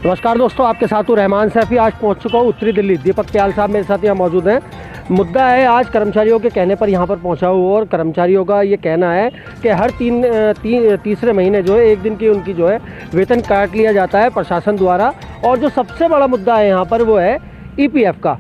नमस्कार दोस्तों, आपके साथ हूँ रहमान सैफी। आज पहुँच चुका हूँ उत्तरी दिल्ली। दीपक त्याल साहब मेरे साथ यहाँ मौजूद हैं। मुद्दा है, आज कर्मचारियों के कहने पर यहाँ पर पहुँचा हूँ और कर्मचारियों का ये कहना है कि हर तीसरे महीने जो है एक दिन की उनकी जो है वेतन काट लिया जाता है प्रशासन द्वारा। और जो सबसे बड़ा मुद्दा है यहाँ पर वो है EPF का।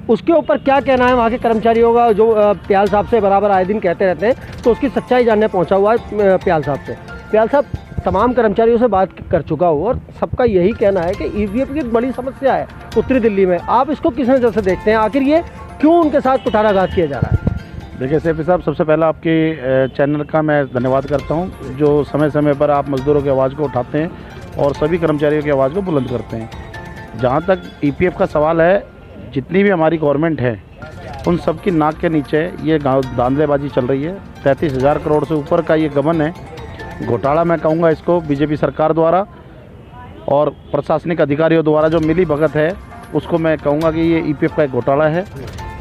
उसके ऊपर क्या कहना है वहाँ के कर्मचारियों का, जो प्याल साहब से बराबर आए दिन कहते रहते हैं, तो उसकी सच्चाई जानने पहुँचा हुआ है प्याल साहब से। प्याल साहब, तमाम कर्मचारियों से बात कर चुका हूँ और सबका यही कहना है कि EPF की बड़ी समस्या है उत्तरी दिल्ली में। आप इसको किस नज़र से देखते हैं? आखिर ये क्यों उनके साथ कुठाराघात किया जा रहा है? देखिए सैफी साहब, सबसे पहला आपके चैनल का मैं धन्यवाद करता हूं, जो समय समय पर आप मज़दूरों की आवाज़ को उठाते हैं और सभी कर्मचारियों की आवाज़ को बुलंद करते हैं। जहां तक EPF का सवाल है, जितनी भी हमारी गवर्नमेंट है उन सब की नाक के नीचे ये धांधलेबाजी चल रही है। 33,000 करोड़ से ऊपर का ये गबन है, घोटाला मैं कहूँगा इसको, बीजेपी सरकार द्वारा और प्रशासनिक अधिकारियों द्वारा जो मिली भगत है उसको मैं कहूँगा कि ये EPF का एक घोटाला है,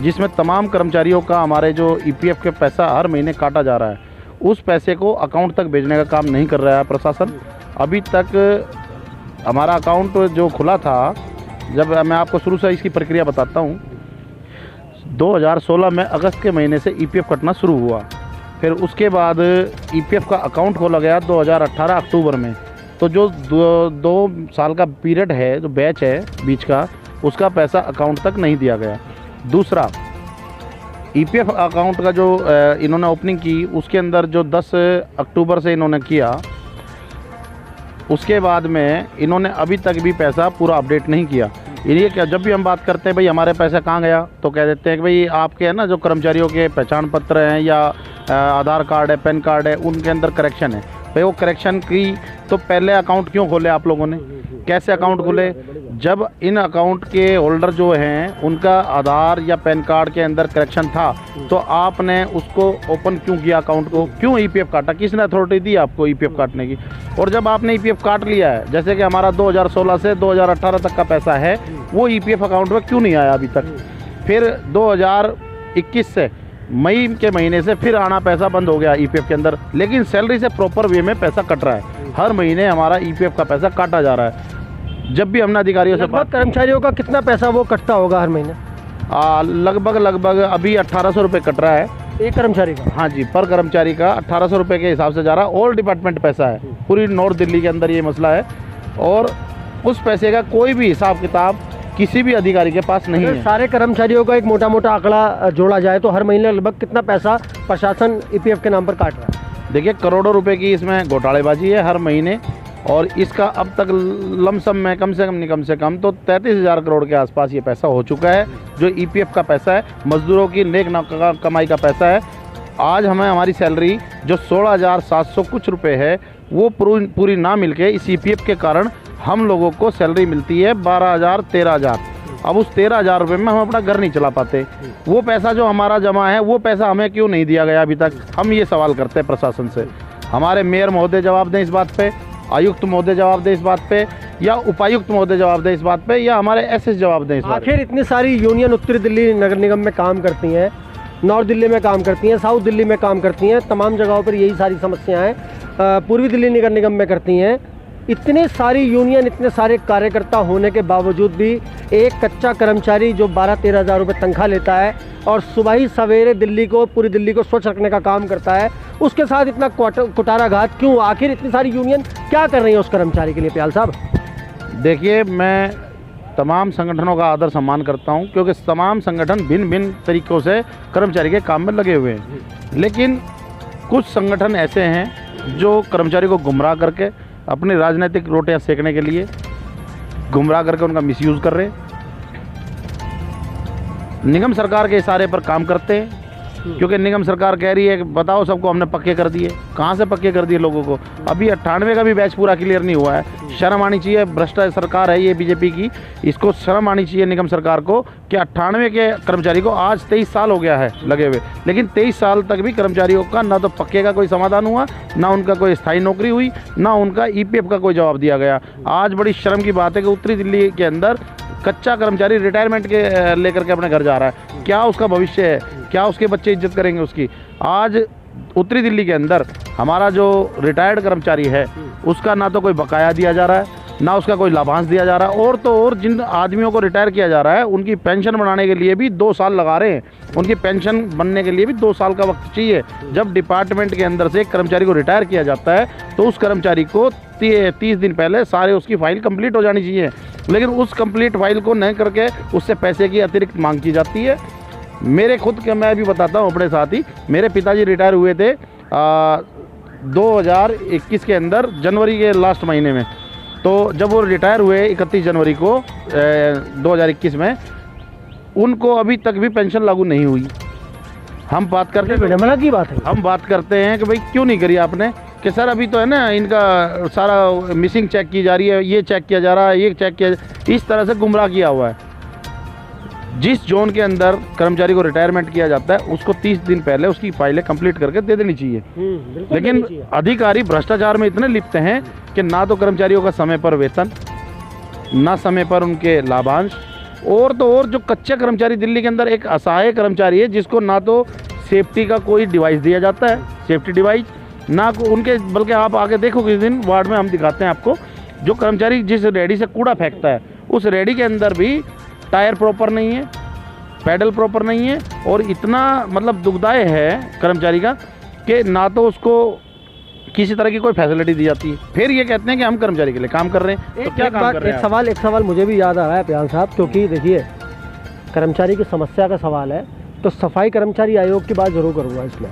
जिसमें तमाम कर्मचारियों का हमारे जो EPF के पैसा हर महीने काटा जा रहा है, उस पैसे को अकाउंट तक भेजने का काम नहीं कर रहा है प्रशासन। अभी तक हमारा अकाउंट जो खुला था, जब मैं आपको शुरू से इसकी प्रक्रिया बताता हूँ, 2016 में अगस्त के महीने से EPF कटना शुरू हुआ। फिर उसके बाद EPF का अकाउंट खोला गया 2018 अक्टूबर में। तो जो दो साल का पीरियड है, जो बैच है बीच का, उसका पैसा अकाउंट तक नहीं दिया गया। दूसरा, EPF अकाउंट का जो इन्होंने ओपनिंग की, उसके अंदर जो 10 अक्टूबर से इन्होंने किया, उसके बाद में इन्होंने अभी तक भी पैसा पूरा अपडेट नहीं किया। ये क्या, जब भी हम बात करते हैं भाई हमारे पैसा कहाँ गया, तो कह देते हैं कि भाई आपके है ना जो कर्मचारियों के पहचान पत्र हैं या आधार कार्ड है, पैन कार्ड है, उनके अंदर करेक्शन है। भाई वो करेक्शन की तो पहले अकाउंट क्यों खोले आप लोगों ने? कैसे अकाउंट खोले? जब इन अकाउंट के होल्डर जो हैं उनका आधार या पैन कार्ड के अंदर करेक्शन था, तो आपने उसको ओपन क्यों किया अकाउंट को? क्यों EPF काटा? किसने अथॉरिटी दी आपको EPF काटने की? और जब आपने EPF काट लिया है, जैसे कि हमारा 2016 से 2018 तक का पैसा है, वो EPF अकाउंट में क्यों नहीं आया अभी तक? फिर 2021 से मई के महीने से फिर आना पैसा बंद हो गया EPF के अंदर, लेकिन सैलरी से प्रॉपर वे में पैसा कट रहा है। हर महीने हमारा EPF का पैसा काटा जा रहा है। जब भी हमने अधिकारियों से बात, कर्मचारियों का कितना पैसा वो कटता होगा हर महीने? लगभग अभी 1800 रुपये कट रहा है एक कर्मचारी का। हाँ जी, पर कर्मचारी का 1800 रुपये के हिसाब से जा रहा है। ऑल डिपार्टमेंट पैसा है, पूरी नॉर्थ दिल्ली के अंदर ये मसला है, और उस पैसे का कोई भी हिसाब किताब किसी भी अधिकारी के पास नहीं है। सारे कर्मचारियों का एक मोटा मोटा आंकड़ा जोड़ा जाए तो हर महीने लगभग कितना पैसा प्रशासन EPF के नाम पर काट रहा है? देखिए, करोड़ों रुपए की इसमें घोटालेबाजी है हर महीने, और इसका अब तक लमसम में कम से कम तो 33,000 करोड़ के आसपास ये पैसा हो चुका है, जो EPF का पैसा है, मजदूरों की नेक कमाई का पैसा है। आज हमें हमारी सैलरी जो 16,700 कुछ रुपए है, वो पूरी ना मिलके इस EPF के कारण हम लोगों को सैलरी मिलती है 12,000 13,000। अब उस 13,000 रुपये में हम अपना घर नहीं चला पाते। वो पैसा जो हमारा जमा है, वो पैसा हमें क्यों नहीं दिया गया अभी तक? हम ये सवाल करते हैं प्रशासन से। हमारे मेयर महोदय जवाब दें इस बात पे, आयुक्त महोदय जवाब दें इस बात पे, या उपायुक्त महोदय जवाब दें इस बात पे, या हमारे SS जवाब दें इस बात पे। आखिर इतनी सारी यूनियन उत्तरी दिल्ली नगर निगम में काम करती हैं, नॉर्थ दिल्ली में काम करती हैं, साउथ दिल्ली में काम करती हैं, तमाम जगहों पर यही सारी समस्याएं पूर्वी दिल्ली नगर निगम में करती हैं। इतनी सारी यूनियन, इतने सारे कार्यकर्ता होने के बावजूद भी एक कच्चा कर्मचारी जो 12-13 हज़ार रुपये तनख्वाह लेता है और सुबह ही सवेरे पूरी दिल्ली को स्वच्छ रखने का काम करता है, उसके साथ इतना कुठाराघात क्यों? आखिर इतनी सारी यूनियन क्या कर रही है उस कर्मचारी के लिए? प्याल साहब, देखिए, मैं तमाम संगठनों का आदर सम्मान करता हूं, क्योंकि तमाम संगठन भिन्न भिन्न तरीक़ों से कर्मचारी के काम में लगे हुए हैं, लेकिन कुछ संगठन ऐसे हैं जो कर्मचारी को गुमराह करके अपनी राजनीतिक रोटियां सेकने के लिए गुमराह करके उनका मिसयूज़ कर रहे हैं। निगम सरकार के इशारे पर काम करते हैं, क्योंकि निगम सरकार कह रही है कि बताओ सबको हमने पक्के कर दिए। कहाँ से पक्के कर दिए लोगों को? अभी 98 का भी बैच पूरा क्लियर नहीं हुआ है। शर्म आनी चाहिए, भ्रष्ट सरकार है ये बीजेपी की, इसको शर्म आनी चाहिए निगम सरकार को कि 98 के कर्मचारी को आज 23 साल हो गया है लगे हुए, लेकिन 23 साल तक भी कर्मचारियों का ना तो पक्के का कोई समाधान हुआ, ना उनका कोई स्थायी नौकरी हुई, ना उनका EPF का कोई जवाब दिया गया। आज बड़ी शर्म की बात है कि उत्तरी दिल्ली के अंदर कच्चा कर्मचारी रिटायरमेंट के लेकर के अपने घर जा रहा है। क्या उसका भविष्य है? क्या उसके बच्चे इज्जत करेंगे उसकी? आज उत्तरी दिल्ली के अंदर हमारा जो रिटायर्ड कर्मचारी है, उसका ना तो कोई बकाया दिया जा रहा है, ना उसका कोई लाभांश दिया जा रहा है। और तो और जिन आदमियों को रिटायर किया जा रहा है उनकी पेंशन बनाने के लिए भी 2 साल लगा रहे हैं। उनकी पेंशन बनने के लिए भी 2 साल का वक्त चाहिए। जब डिपार्टमेंट के अंदर से एक कर्मचारी को रिटायर किया जाता है तो उस कर्मचारी को 30 दिन पहले सारे उसकी फ़ाइल कंप्लीट हो जानी चाहिए, लेकिन उस कंप्लीट फाइल को नहीं करके उससे पैसे की अतिरिक्त मांग की जाती है। मेरे खुद के मैं भी बताता हूँ अपने साथ ही, मेरे पिताजी रिटायर हुए थे 2021 के अंदर जनवरी के लास्ट महीने में। तो जब वो रिटायर हुए 31 जनवरी को 2021 में, उनको अभी तक भी पेंशन लागू नहीं हुई। हम बात करते हैं, विडंबना की बात है। हम बात करते हैं कि भाई क्यों नहीं करी आपने, कि सर अभी तो है ना इनका सारा मिसिंग चेक की जा रही है, ये चेक किया जा रहा है, ये चेक किया, इस तरह से गुमराह किया हुआ है। जिस जोन के अंदर कर्मचारी को रिटायरमेंट किया जाता है उसको 30 दिन पहले उसकी फाइलें कंप्लीट करके दे देनी चाहिए। लेकिन अधिकारी भ्रष्टाचार में इतने लिप्त हैं कि ना तो कर्मचारियों का समय पर वेतन, ना समय पर उनके लाभांश, और तो और जो कच्चे कर्मचारी दिल्ली के अंदर एक असहाय कर्मचारी है जिसको ना तो सेफ्टी का कोई डिवाइस दिया जाता है, सेफ्टी डिवाइस ना उनके, बल्कि आप आगे देखो किस दिन वार्ड में हम दिखाते हैं आपको, जो कर्मचारी जिस रेडी से कूड़ा फेंकता है उस रेडी के अंदर भी टायर प्रॉपर नहीं है, पैडल प्रॉपर नहीं है, और इतना मतलब दुखदाई है कर्मचारी का कि ना तो उसको किसी तरह की कोई फैसिलिटी दी जाती है। फिर ये कहते हैं कि हम कर्मचारी के लिए काम कर रहे हैं, तो क्या काम कर रहे हैं? एक सवाल मुझे भी याद आ रहा है प्याल साहब, क्योंकि देखिए कर्मचारी की समस्या का सवाल है तो सफाई कर्मचारी आयोग की बात जरूर करूँगा इसमें।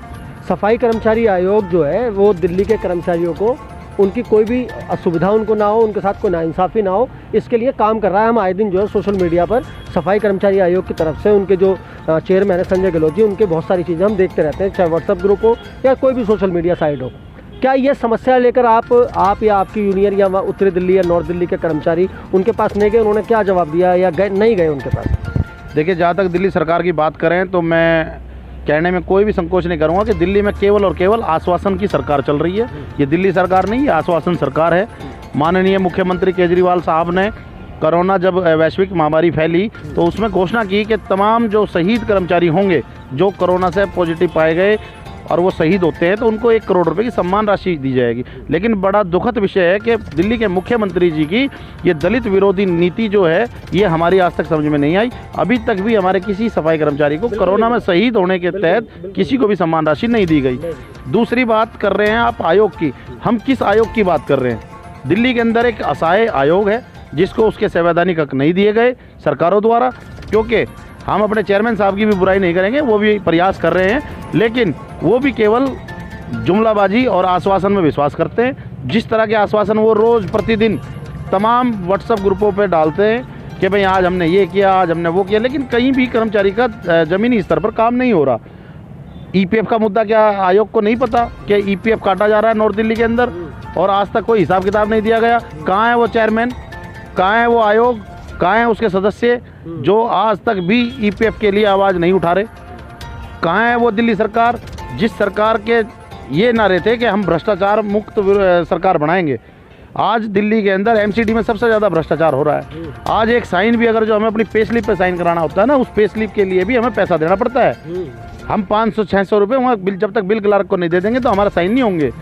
सफाई कर्मचारी आयोग जो है वो दिल्ली के कर्मचारियों को, उनकी कोई भी असुविधा उनको ना हो, उनके साथ कोई नाइंसाफ़ी ना हो, इसके लिए काम कर रहा है। हम आए दिन जो है सोशल मीडिया पर सफाई कर्मचारी आयोग की तरफ से उनके जो चेयरमैन है संजय गहलोत जी, उनके बहुत सारी चीज़ें हम देखते रहते हैं, चाहे व्हाट्सएप ग्रुप हो या कोई भी सोशल मीडिया साइट हो। क्या ये समस्या लेकर आप या आपकी यूनियन या उत्तरी दिल्ली या नॉर्थ दिल्ली के कर्मचारी उनके पास नहीं गए? उन्होंने क्या जवाब दिया या नहीं गए उनके पास? देखिए, जहाँ तक दिल्ली सरकार की बात करें तो मैं कहने में कोई भी संकोच नहीं करूँगा कि दिल्ली में केवल और केवल आश्वासन की सरकार चल रही है। ये दिल्ली सरकार नहीं, ये आश्वासन सरकार है। माननीय मुख्यमंत्री केजरीवाल साहब ने कोरोना जब वैश्विक महामारी फैली तो उसमें घोषणा की कि तमाम जो शहीद कर्मचारी होंगे जो कोरोना से पॉजिटिव पाए गए और वो शहीद होते हैं तो उनको 1 करोड़ रुपए की सम्मान राशि दी जाएगी। लेकिन बड़ा दुखद विषय है कि दिल्ली के मुख्यमंत्री जी की ये दलित विरोधी नीति जो है ये हमारी आज तक समझ में नहीं आई। अभी तक भी हमारे किसी सफाई कर्मचारी को कोरोना में शहीद होने के तहत किसी को भी सम्मान राशि नहीं दी गई। दूसरी बात कर रहे हैं आप आयोग की, हम किस आयोग की बात कर रहे हैं? दिल्ली के अंदर एक असहाय आयोग है जिसको उसके संवैधानिक हक नहीं दिए गए सरकारों द्वारा, क्योंकि हम अपने चेयरमैन साहब की भी बुराई नहीं करेंगे, वो भी प्रयास कर रहे हैं, लेकिन वो भी केवल जुमलाबाजी और आश्वासन में विश्वास करते हैं। जिस तरह के आश्वासन वो रोज़ प्रतिदिन तमाम व्हाट्सएप ग्रुपों पे डालते हैं कि भाई आज हमने ये किया, आज हमने वो किया, लेकिन कहीं भी कर्मचारी का ज़मीनी स्तर पर काम नहीं हो रहा। ईपीएफ का मुद्दा क्या आयोग को नहीं पता कि ईपीएफ काटा जा रहा है नॉर्थ दिल्ली के अंदर और आज तक कोई हिसाब किताब नहीं दिया गया? कहाँ है वो चेयरमैन, कहाँ है वो आयोग, कहाँ है उसके सदस्य जो आज तक भी ईपीएफ के लिए आवाज़ नहीं उठा रहे? कहाँ है वो दिल्ली सरकार जिस सरकार के ये नारे थे कि हम भ्रष्टाचार मुक्त सरकार बनाएंगे? आज दिल्ली के अंदर एमसीडी में सबसे ज़्यादा भ्रष्टाचार हो रहा है। आज एक साइन भी अगर जो हमें अपनी पे स्लिप पे साइन कराना होता है ना, उस पे स्लिप के लिए भी हमें पैसा देना पड़ता है। हम 500-600 रुपये वहाँ जब तक बिल क्लर्क को नहीं दे देंगे तो हमारा साइन नहीं होंगे।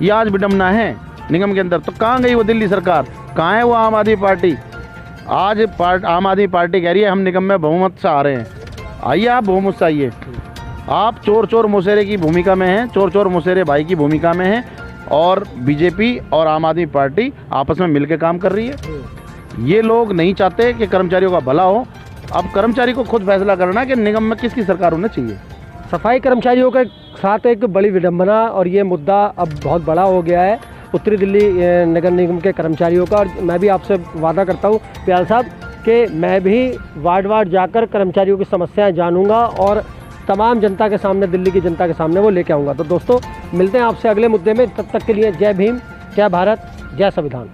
ये आज विडम्बना है निगम के अंदर। तो कहाँ गई वो दिल्ली सरकार, कहाँ है वो आम आदमी पार्टी? आज आम आदमी पार्टी कह रही है हम निगम में बहुमत से आ रहे हैं। आइए आप बहुमत से आइए। आप चोर चोर मुसेरे की भूमिका में हैं, चोर चोर मुसेरे भाई की भूमिका में हैं, और बीजेपी और आम आदमी पार्टी आपस में मिलकर काम कर रही है। ये लोग नहीं चाहते कि कर्मचारियों का भला हो। अब कर्मचारी को खुद फैसला करना कि निगम में किसकी सरकार होना चाहिए। सफाई कर्मचारियों के साथ एक बड़ी विडंबना, और ये मुद्दा अब बहुत बड़ा हो गया है उत्तरी दिल्ली नगर निगम के कर्मचारियों का। और मैं भी आपसे वादा करता हूँ प्याल साहब कि मैं भी वार्ड वार्ड जाकर कर्मचारियों की समस्याएं जानूंगा और तमाम जनता के सामने, दिल्ली की जनता के सामने वो लेके आऊँगा। तो दोस्तों मिलते हैं आपसे अगले मुद्दे में, तब तक के लिए जय भीम, जय भारत, जय संविधान।